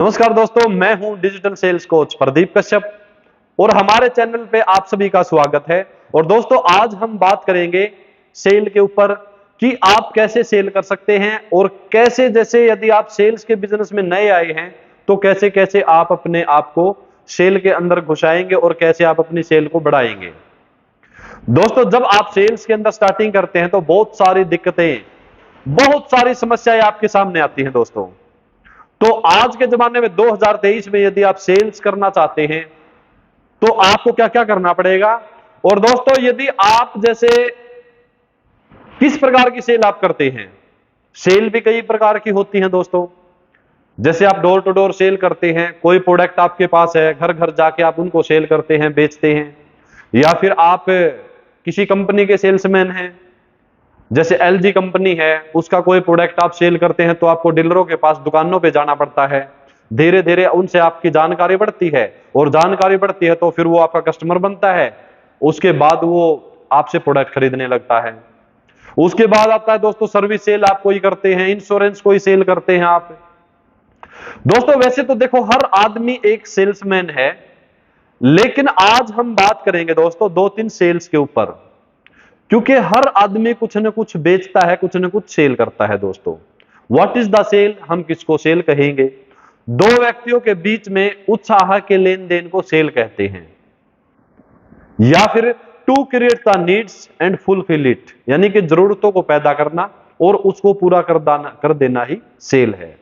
नमस्कार दोस्तों, मैं हूं digital sales coach Pradeep Kashyap और हमारे चैनल पे आप सभी का स्वागत है। और दोस्तों, आज हम बात करेंगे सेल के ऊपर कि आप कैसे सेल कर सकते हैं और कैसे, जैसे यदि आप सेल्स के बिजनेस में नए आए हैं तो कैसे कैसे आप अपने आप को सेल के अंदर घुसाएंगे और कैसे आप अपनी सेल को बढ़ाएंगे। दोस्तों, जब आप सेल्स के अंदर स्टार्टिंग करते हैं तो बहुत सारी दिक्कतें, बहुत सारी समस्याएं आपके सामने आती हैं। दोस्तों, तो आज के जमाने में 2023 में यदि आप सेल्स करना चाहते हैं तो आपको क्या क्या करना पड़ेगा। और दोस्तों, यदि आप जैसे किस प्रकार की सेल आप करते हैं, सेल भी कई प्रकार की होती हैं। दोस्तों, जैसे आप डोर टू डोर सेल करते हैं, कोई प्रोडक्ट आपके पास है, घर घर जाके आप उनको सेल करते हैं, बेचते हैं। या फिर आप किसी कंपनी के सेल्समैन हैं, जैसे एलजी कंपनी है, उसका कोई प्रोडक्ट आप सेल करते हैं तो आपको डीलरों के पास, दुकानों पे जाना पड़ता है। धीरे धीरे उनसे आपकी जानकारी बढ़ती है और जानकारी बढ़ती है तो फिर वो आपका कस्टमर बनता है। उसके बाद वो आपसे प्रोडक्ट खरीदने लगता है। उसके बाद आता है दोस्तों सर्विस सेल, आप कोई करते हैं, इंश्योरेंस कोई सेल करते हैं आप। दोस्तों, वैसे तो देखो हर आदमी एक सेल्समैन है, लेकिन आज हम बात करेंगे दोस्तों दो तीन सेल्स के ऊपर, क्योंकि हर आदमी कुछ न कुछ बेचता है, कुछ न कुछ सेल करता है। दोस्तों, व्हाट इज द सेल, हम किसको सेल कहेंगे? दो व्यक्तियों के बीच में उत्साह के लेन देन को सेल कहते हैं, या फिर to create the needs and fulfil it, यानी कि जरूरतों को पैदा करना और उसको पूरा कर देना ही सेल है।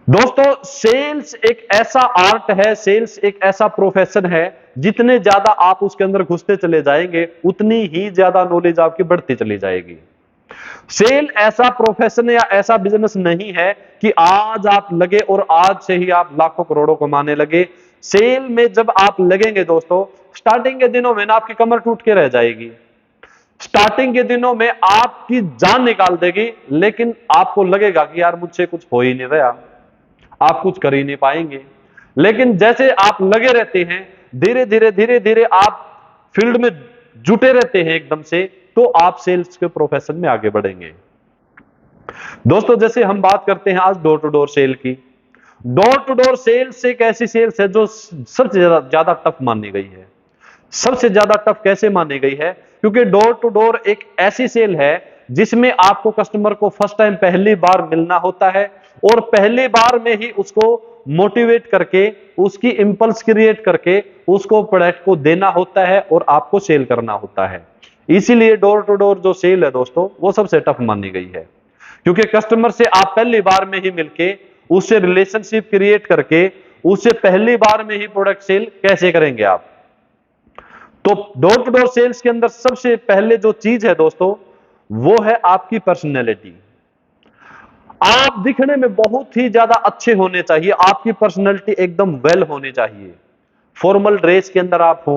दोस्तों, सेल्स एक ऐसा आर्ट है, सेल्स एक ऐसा प्रोफेशन है, जितने ज्यादा आप उसके अंदर घुसते चले जाएंगे उतनी ही ज्यादा नॉलेज आपकी बढ़ती चली जाएगी। सेल ऐसा प्रोफेशन या ऐसा बिजनेस नहीं है कि आज आप लगे और आज से ही आप लाखों करोड़ों कमाने लगे। सेल में जब आप लगेंगे दोस्तों, स्टार्टिंग के दिनों में ना आपकी कमर टूट के रह जाएगी, स्टार्टिंग के दिनों में आपकी जान निकाल देगी, लेकिन आपको लगेगा कि यार मुझसे कुछ हो ही नहीं रहा, आप कुछ कर ही नहीं पाएंगे। लेकिन जैसे आप लगे रहते हैं, धीरे धीरे आप फील्ड में जुटे रहते हैं एकदम से, तो आप सेल्स के प्रोफेशन में आगे बढ़ेंगे। दोस्तों, जैसे हम बात करते हैं आज डोर टू डोर सेल की। डोर टू डोर सेल्स एक ऐसी सेल्स है जो सबसे ज्यादा टफ मानी गई है। सबसे ज्यादा टफ कैसे मानी गई है? क्योंकि डोर टू डोर एक ऐसी सेल है जिसमें आपको कस्टमर को फर्स्ट टाइम पहली बार मिलना होता है और पहली बार में ही उसको मोटिवेट करके, उसकी इंपल्स क्रिएट करके उसको प्रोडक्ट को देना होता है और आपको सेल करना होता है। इसीलिए डोर टू डोर जो सेल है दोस्तों, वो सबसे टफ मानी गई है, क्योंकि कस्टमर से आप पहली बार में ही मिलके, उससे रिलेशनशिप क्रिएट करके, उससे पहली बार में ही प्रोडक्ट सेल कैसे करेंगे आप? तो डोर टू डोर सेल्स के अंदर सबसे पहले जो चीज है दोस्तों, वो है आपकी पर्सनैलिटी। आप दिखने में बहुत ही ज्यादा अच्छे होने चाहिए, आपकी पर्सनैलिटी एकदम वेल होनी चाहिए। फॉर्मल ड्रेस के अंदर आप हो,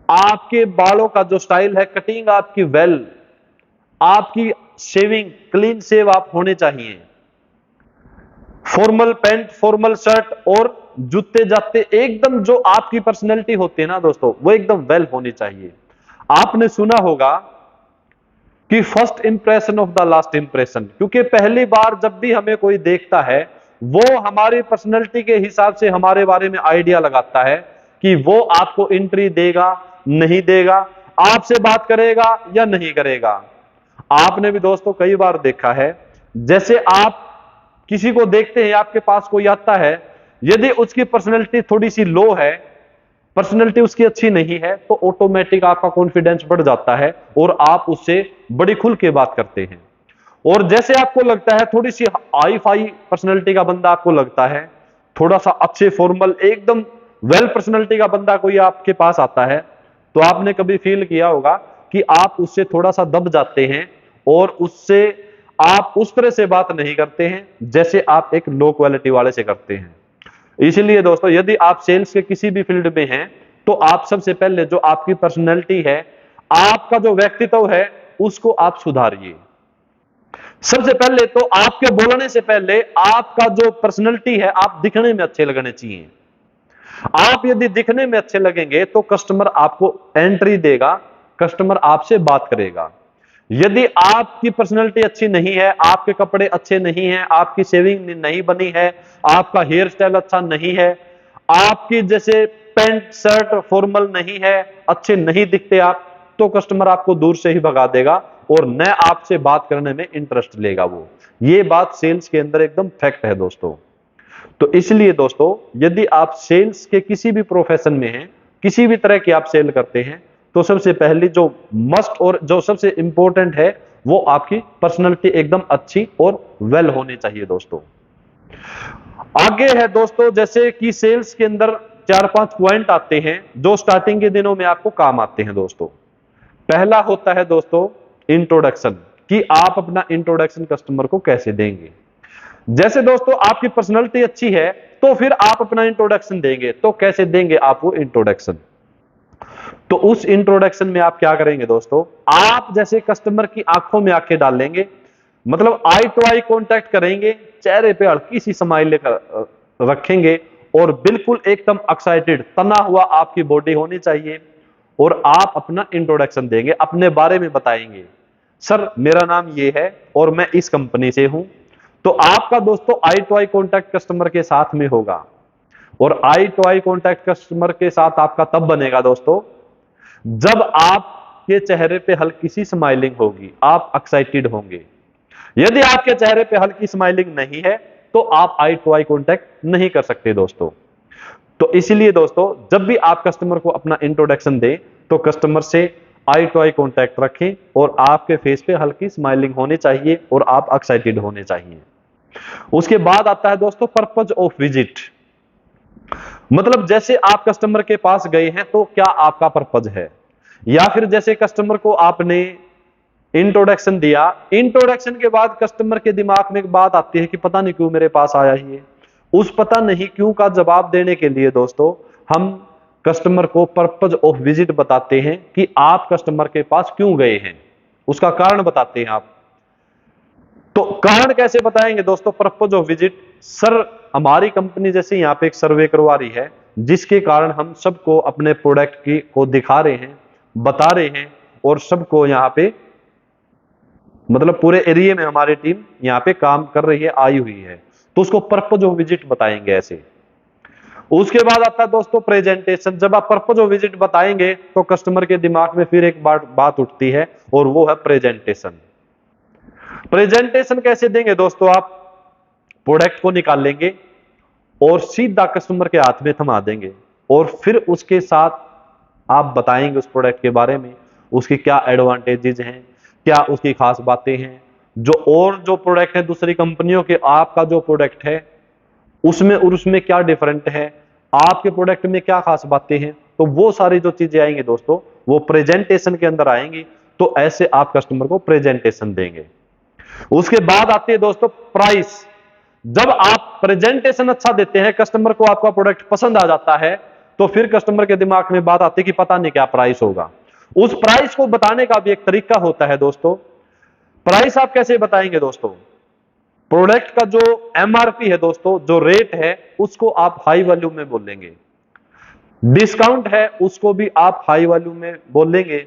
आपके बालों का जो स्टाइल है, कटिंग आपकी वेल, आपकी शेविंग क्लीन शेव आप होने चाहिए। फॉर्मल पैंट, फॉर्मल शर्ट और जूते जाते एकदम जो आपकी पर्सनैलिटी होती है ना दोस्तों, वो एकदम वेल होनी चाहिए। आपने सुना होगा कि first impression of the last impression, क्योंकि पहली बार जब भी हमें कोई देखता है, वो हमारी पर्सनैलिटी के हिसाब से हमारे बारे में आइडिया लगाता है कि वो आपको एंट्री देगा, नहीं देगा, आपसे बात करेगा या नहीं करेगा। आपने भी दोस्तों कई बार देखा है, जैसे आप किसी को देखते हैं, आपके पास कोई आता है, यदि उसकी पर्सनैलिटी थोड़ी सी लो है, पर्सनैलिटी उसकी अच्छी नहीं है, तो ऑटोमेटिक आपका कॉन्फिडेंस बढ़ जाता है और आप उससे बड़ी खुल के बात करते हैं। और जैसे आपको लगता है थोड़ी सी हाई फाई पर्सनैलिटी का बंदा आपको लगता है, थोड़ा सा अच्छे फॉर्मल एकदम वेल पर्सनैलिटी का बंदा कोई आपके पास आता है, तो आपने कभी फील किया होगा कि आप उससे थोड़ा सा दब जाते हैं और उससे आप उस तरह से बात नहीं करते हैं जैसे आप एक लो क्वालिटी वाले से करते हैं। इसलिए दोस्तों, यदि आप सेल्स के किसी भी फील्ड में हैं, तो आप सबसे पहले जो आपकी पर्सनैलिटी है, आपका जो व्यक्तित्व है, उसको आप सुधारिए। सबसे पहले तो आपके बोलने से पहले आपका जो पर्सनैलिटी है, आप दिखने में अच्छे लगने चाहिए। आप यदि दिखने में अच्छे लगेंगे तो कस्टमर आपको एंट्री देगा, कस्टमर आपसे बात करेगा। यदि आपकी पर्सनैलिटी अच्छी नहीं है, आपके कपड़े अच्छे नहीं हैं, आपकी शेविंग नहीं बनी है, आपका हेयर स्टाइल अच्छा नहीं है, आपकी जैसे पैंट शर्ट फॉर्मल नहीं है, अच्छे नहीं दिखते आप, तो कस्टमर आपको दूर से ही भगा देगा और न आपसे बात करने में इंटरेस्ट लेगा वो। ये बात सेल्स के अंदर एकदम फैक्ट है दोस्तों। तो इसलिए दोस्तों, यदि आप सेल्स के किसी भी प्रोफेशन में हैं, किसी भी तरह की आप सेल करते हैं, तो सबसे पहले जो मस्ट और जो सबसे इंपॉर्टेंट है वो आपकी पर्सनैलिटी एकदम अच्छी और वेल होनी चाहिए दोस्तों। आगे है दोस्तों, जैसे कि सेल्स के अंदर 4-5 पॉइंट आते हैं जो स्टार्टिंग के दिनों में आपको काम आते हैं दोस्तों। पहला होता है दोस्तों इंट्रोडक्शन, कि आप अपना इंट्रोडक्शन कस्टमर को कैसे देंगे। जैसे दोस्तों आपकी पर्सनैलिटी अच्छी है तो फिर आप अपना इंट्रोडक्शन देंगे, तो कैसे देंगे आप वो इंट्रोडक्शन। तो उस इंट्रोडक्शन में आप क्या करेंगे दोस्तों, आप जैसे कस्टमर की आंखों में आंखें डाल लेंगे, मतलब आई टू आई कांटेक्ट करेंगे, चेहरे पे हल्की सी स्माइल लेकर रखेंगे और बिल्कुल एकदम एक्साइटेड तना हुआ आपकी बॉडी होनी चाहिए और आप अपना इंट्रोडक्शन देंगे, अपने बारे में बताएंगे, सर मेरा नाम ये है और मैं इस कंपनी से हूं। तो आपका दोस्तों आई टू आई कांटेक्ट कस्टमर के साथ में होगा और आई टू आई कांटेक्ट कस्टमर के साथ आपका तब बनेगा दोस्तों जब आपके चेहरे पे हल्की सी स्माइलिंग होगी, आप एक्साइटेड होंगे। यदि आपके चेहरे पे हल्की स्माइलिंग नहीं है तो आप आई टू आई कांटेक्ट नहीं कर सकते दोस्तों। तो इसलिए दोस्तों जब भी आप कस्टमर को अपना इंट्रोडक्शन दें तो कस्टमर से आई टू आई कांटेक्ट रखें और आपके फेस पे हल्की स्माइलिंग होनी चाहिए और आप एक्साइटेड होने चाहिए। उसके बाद आता है दोस्तों पर्पज ऑफ विजिट, मतलब जैसे आप कस्टमर के पास गए हैं तो क्या आपका पर्पज है, या फिर जैसे कस्टमर को आपने इंट्रोडक्शन दिया, इंट्रोडक्शन के बाद कस्टमर के दिमाग में एक बात आती है कि पता नहीं क्यों मेरे पास आया ही है। उस पता नहीं क्यों का जवाब देने के लिए दोस्तों हम कस्टमर को पर्पज ऑफ विजिट बताते हैं कि आप कस्टमर के पास क्यों गए हैं, उसका कारण बताते हैं आप। तो कारण कैसे बताएंगे दोस्तों पर्पज ऑफ विजिट, सर हमारी कंपनी जैसे यहाँ पे एक सर्वे करवा रही है जिसके कारण हम सबको अपने प्रोडक्ट की को दिखा रहे हैं, बता रहे हैं और सबको यहाँ पे मतलब पूरे एरिया में हमारी टीम यहाँ पे काम कर रही है, आई हुई है, तो उसको पर्पज ऑफ विजिट बताएंगे ऐसे। उसके बाद आता है दोस्तों प्रेजेंटेशन, जब आप पर्पज ऑफ विजिट बताएंगे तो कस्टमर के दिमाग में फिर एक बात उठती है और वो है प्रेजेंटेशन। प्रेजेंटेशन कैसे देंगे दोस्तों, आप प्रोडक्ट को निकाल लेंगे और सीधा कस्टमर के हाथ में थमा देंगे और फिर उसके साथ आप बताएंगे उस प्रोडक्ट के बारे में, उसकी क्या एडवांटेजेस हैं, क्या उसकी खास बातें हैं, जो प्रोडक्ट है दूसरी कंपनियों के, आपका जो प्रोडक्ट है उसमें और उसमें क्या डिफरेंट है, आपके प्रोडक्ट में क्या खास बातें हैं। तो वो सारी जो चीजें आएंगी दोस्तों वो प्रेजेंटेशन के अंदर आएंगी। तो ऐसे आप कस्टमर को प्रेजेंटेशन देंगे। उसके बाद आती है दोस्तों प्राइस। जब आप प्रेजेंटेशन अच्छा देते हैं, कस्टमर को आपका प्रोडक्ट पसंद आ जाता है, तो फिर कस्टमर के दिमाग में बात आती है कि पता नहीं क्या प्राइस होगा। उस प्राइस को बताने का भी एक तरीका होता है दोस्तों। प्राइस आप कैसे बताएंगे दोस्तों, प्रोडक्ट का जो एमआरपी है दोस्तों, जो रेट है उसको आप हाई वैल्यू में बोलेंगे, डिस्काउंट है उसको भी आप हाई वैल्यू में बोलेंगे,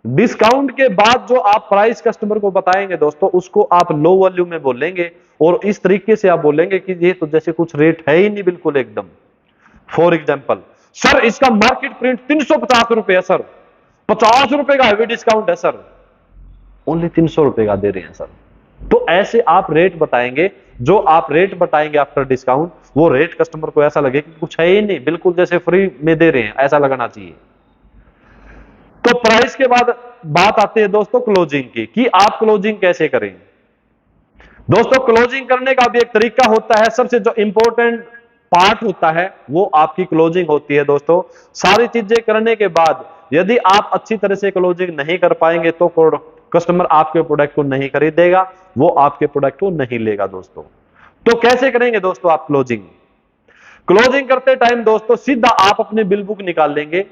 डिस्काउंट के बाद जो आप प्राइस कस्टमर को बताएंगे दोस्तों उसको आप लो वैल्यू में बोलेंगे और इस तरीके से आप बोलेंगे कि ये तो जैसे कुछ रेट है ही नहीं बिल्कुल एकदम। फॉर एग्जांपल, सर इसका मार्केट प्रिंट 350 रुपए है सर, 50 रुपए का हैवी डिस्काउंट है सर, ओनली 300 रुपए का दे रहे हैं सर। तो ऐसे आप रेट बताएंगे, जो आप रेट बताएंगे आफ्टर डिस्काउंट वो रेट कस्टमर को ऐसा लगे कि कुछ है ही नहीं, बिल्कुल जैसे फ्री में दे रहे हैं ऐसा लगना चाहिए। तो प्राइस के बाद बात आती है दोस्तों क्लोजिंग की, कि आप क्लोजिंग कैसे करें। दोस्तों क्लोजिंग करने का भी एक तरीका होता है, सबसे जो इंपॉर्टेंट पार्ट होता है वो आपकी क्लोजिंग होती है दोस्तों। सारी चीजें करने के बाद यदि आप अच्छी तरह से क्लोजिंग नहीं कर पाएंगे तो कस्टमर आपके प्रोडक्ट को नहीं खरीदेगा, वो आपके प्रोडक्ट को नहीं लेगा दोस्तों। तो कैसे करेंगे दोस्तों आप क्लोजिंग। क्लोजिंग करते टाइम दोस्तों सीधा आप अपने बिल बुक निकाल लेंगे,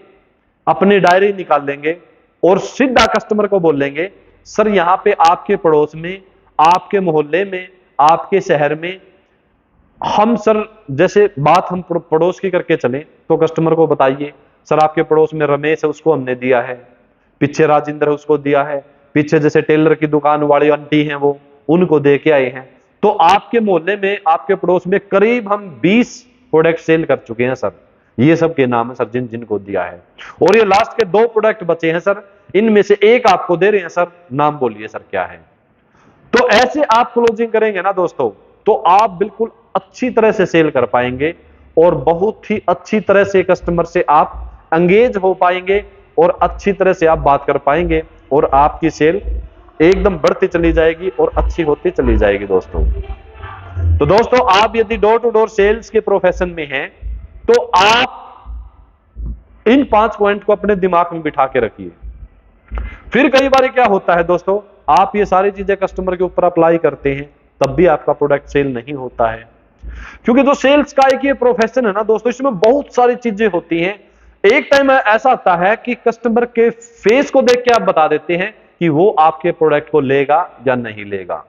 अपनी डायरी निकाल लेंगे और सीधा कस्टमर को बोलेंगे, सर यहां पे आपके पड़ोस में, आपके मोहल्ले में, आपके शहर में हम सर जैसे बात हम पड़ोस की करके चले तो कस्टमर को बताइए, सर आपके पड़ोस में रमेश है उसको हमने दिया है, पीछे राजेंद्र है उसको दिया है, पीछे जैसे टेलर की दुकान वाली आंटी हैं वो, उनको दे के आए हैं। तो आपके मोहल्ले में, आपके पड़ोस में करीब हम 20 प्रोडक्ट सेल कर चुके हैं सर। ये सब के नाम है सर जिनको दिया है। और ये लास्ट के 2 प्रोडक्ट बचे हैं सर, इनमें से एक आपको दे रहे हैं सर, नाम बोलिए सर क्या है। तो ऐसे आप क्लोजिंग करेंगे ना दोस्तों, तो आप बिल्कुल अच्छी तरह से सेल कर पाएंगे और बहुत ही अच्छी तरह से कस्टमर से आप एंगेज हो पाएंगे और अच्छी तरह से आप बात कर पाएंगे और आपकी सेल एकदम बढ़ती चली जाएगी और अच्छी होती चली जाएगी दोस्तों। तो दोस्तों, आप यदि डोर टू डोर सेल्स के प्रोफेशन में हैं तो आप इन 5 पॉइंट को अपने दिमाग में बिठा के रखिए। फिर कई बार क्या होता है दोस्तों, आप ये सारी चीजें कस्टमर के ऊपर अप्लाई करते हैं, तब भी आपका प्रोडक्ट सेल नहीं होता है। क्योंकि जो सेल्स का एक ये प्रोफेशन है ना दोस्तों, इसमें बहुत सारी चीजें होती हैं। एक टाइम ऐसा आता है कि कस्टमर के फेस को देख के आप बता देते हैं कि वो आपके प्रोडक्ट को लेगा या नहीं लेगा।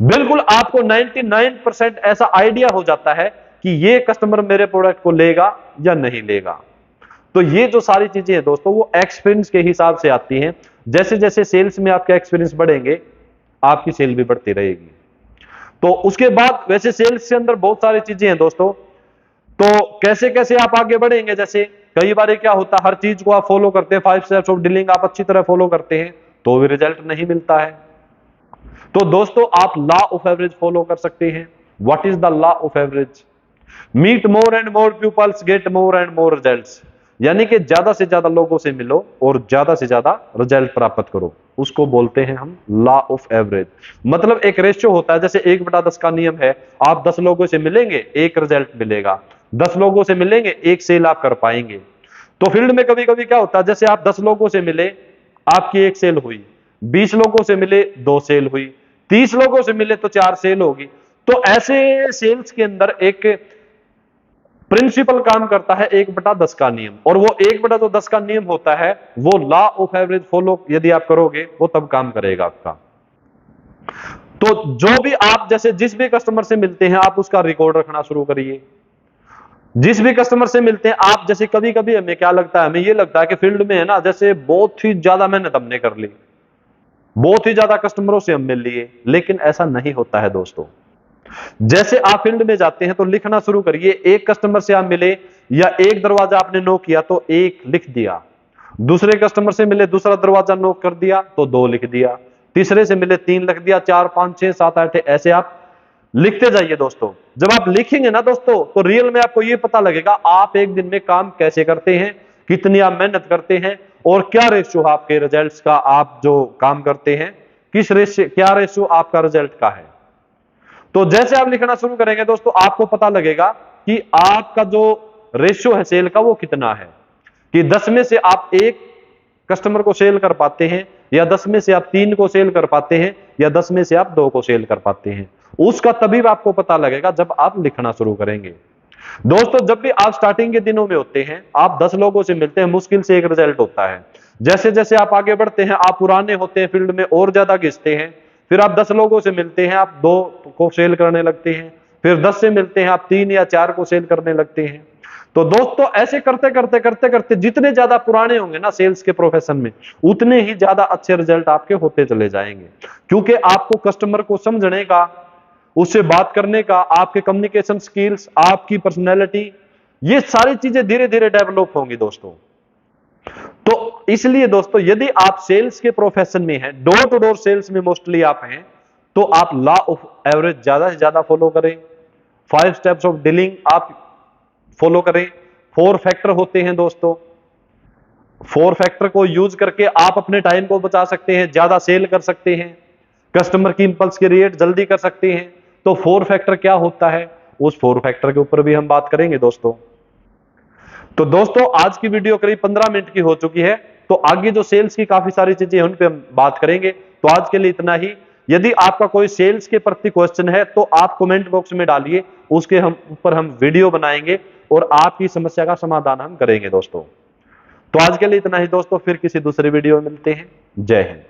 बिल्कुल आपको 99% ऐसा आइडिया हो जाता है कि ये कस्टमर मेरे प्रोडक्ट को लेगा या नहीं लेगा। तो ये जो सारी चीजें हैं दोस्तों, वो एक्सपीरियंस के हिसाब से आती हैं। जैसे जैसे सेल्स में आपके एक्सपीरियंस बढ़ेंगे, आपकी सेल भी बढ़ती रहेगी। तो उसके बाद वैसे सेल्स के अंदर बहुत सारी चीजें हैं दोस्तों। तो कैसे कैसे आप आगे बढ़ेंगे, जैसे कई बार क्या होता है, हर चीज को आप फॉलो करते हैं, 5 स्टेप्स ऑफ डीलिंग आप अच्छी तरह फॉलो करते हैं, तो भी रिजल्ट नहीं मिलता है। तो दोस्तों, आप लॉ ऑफ एवरेज फॉलो कर सकते हैं। What is the law of average? Meet more and more peoples, get more and more results. यानी कि ज्यादा से ज्यादा लोगों से मिलो और ज्यादा से ज्यादा रिजल्ट प्राप्त करो, उसको बोलते हैं हम लॉ ऑफ एवरेज। मतलब एक रेशियो होता है, जैसे 1/10 का नियम है। आप 10 लोगों से मिलेंगे, 1 रिजल्ट मिलेगा। 10 लोगों से मिलेंगे, 1 सेल आप कर पाएंगे। तो फील्ड में कभी कभी क्या होता है, जैसे आप 10 लोगों से मिले, आपकी 1 सेल हुई, 20 लोगों से मिले 2 सेल हुई, 30 लोगों से मिले तो 4 सेल होगी। तो ऐसे सेल्स के अंदर एक प्रिंसिपल काम करता है 1/10 का नियम, और वो 1/10 का नियम होता है, वो लॉ ऑफ एवरेज फॉलो यदि आप करोगे वो तब काम करेगा आपका। तो जो भी आप जैसे जिस भी कस्टमर से मिलते हैं, आप उसका रिकॉर्ड रखना शुरू करिए। जिस भी कस्टमर से मिलते हैं आप, जैसे कभी कभी हमें क्या लगता है, हमें ये लगता है कि फील्ड में है ना, जैसे बहुत ही ज्यादा मेहनत हमने कर ली, बहुत ही ज्यादा कस्टमरों से हम मिल लिए, लेकिन ऐसा नहीं होता है दोस्तों। जैसे आप फील्ड में जाते हैं तो लिखना शुरू करिए। एक कस्टमर से आप मिले या एक दरवाजा आपने नॉक किया तो 1 लिख दिया, दूसरे कस्टमर से मिले दूसरा दरवाजा नॉक कर दिया तो 2 लिख दिया, तीसरे से मिले 3 लिख दिया, 4 5 6 7 8, ऐसे आप लिखते जाइए दोस्तों। जब आप लिखेंगे ना दोस्तों, तो रियल में आपको यह पता लगेगा आप एक दिन में काम कैसे करते हैं, कितनी आप मेहनत करते हैं और क्या रेशियो आपके रिजल्ट्स का, आप जो काम करते हैं किस रेशियो, क्या रेशियो आपका रिजल्ट का है। तो जैसे आप लिखना शुरू करेंगे दोस्तों, आपको पता लगेगा कि आपका जो रेशियो है सेल का वो कितना है, कि 10 में से आप 1 कस्टमर को सेल कर पाते हैं, या 10 में से आप 3 को सेल कर पाते हैं, या 10 में से आप 2 को सेल कर पाते हैं। उसका तभी आपको पता लगेगा जब आप लिखना शुरू करेंगे। दोस्तों, जब भी आप स्टार्टिंग के दिनों में होते हैं, आप 10 लोगों से मिलते हैं, मुश्किल से 1 रिजल्ट होता है। जैसे जैसे आप आगे बढ़ते हैं, आप पुराने होते हैं फील्ड में और ज्यादा घिसते हैं, फिर आप 10 लोगों से मिलते हैं, आप 2 को सेल करने लगते हैं, फिर 10 से मिलते हैं, आप 3 या 4 को सेल करने लगते हैं। तो दोस्तों, ऐसे करते करते करते करते जितने ज्यादा पुराने होंगे ना सेल्स के प्रोफेशन में, उतने ही ज्यादा अच्छे रिजल्ट आपके होते चले जाएंगे। क्योंकि आपको कस्टमर को समझने का, उससे बात करने का, आपके कम्युनिकेशन स्किल्स, आपकी पर्सनैलिटी, ये सारी चीजें धीरे धीरे डेवलप होंगी दोस्तों। तो इसलिए दोस्तों, यदि आप सेल्स के प्रोफेशन में हैं, डोर टू डोर सेल्स में मोस्टली आप हैं, तो आप लॉ ऑफ एवरेज ज्यादा से ज्यादा फॉलो करें, 5 स्टेप्स ऑफ डीलिंग आप फॉलो करें। 4 फैक्टर होते हैं दोस्तों, 4 फैक्टर को यूज करके आप अपने टाइम को बचा सकते हैं, ज्यादा सेल कर सकते हैं, कस्टमर की इंपल्स की रेट जल्दी कर सकते हैं। तो 4 फैक्टर क्या होता है, उस 4 फैक्टर के ऊपर भी हम बात करेंगे दोस्तों। तो दोस्तों, आज की वीडियो करीब 15 मिनट की हो चुकी है, तो आगे जो सेल्स की काफी सारी चीजें हैं उन पे हम बात करेंगे। तो आज के लिए इतना ही। यदि आपका कोई सेल्स के प्रति क्वेश्चन है तो आप कमेंट बॉक्स में डालिए, उसके ऊपर हम वीडियो बनाएंगे और आपकी समस्या का समाधान हम करेंगे दोस्तों। तो आज के लिए इतना ही दोस्तों, फिर किसी दूसरे वीडियो में मिलते हैं। जय हिंद।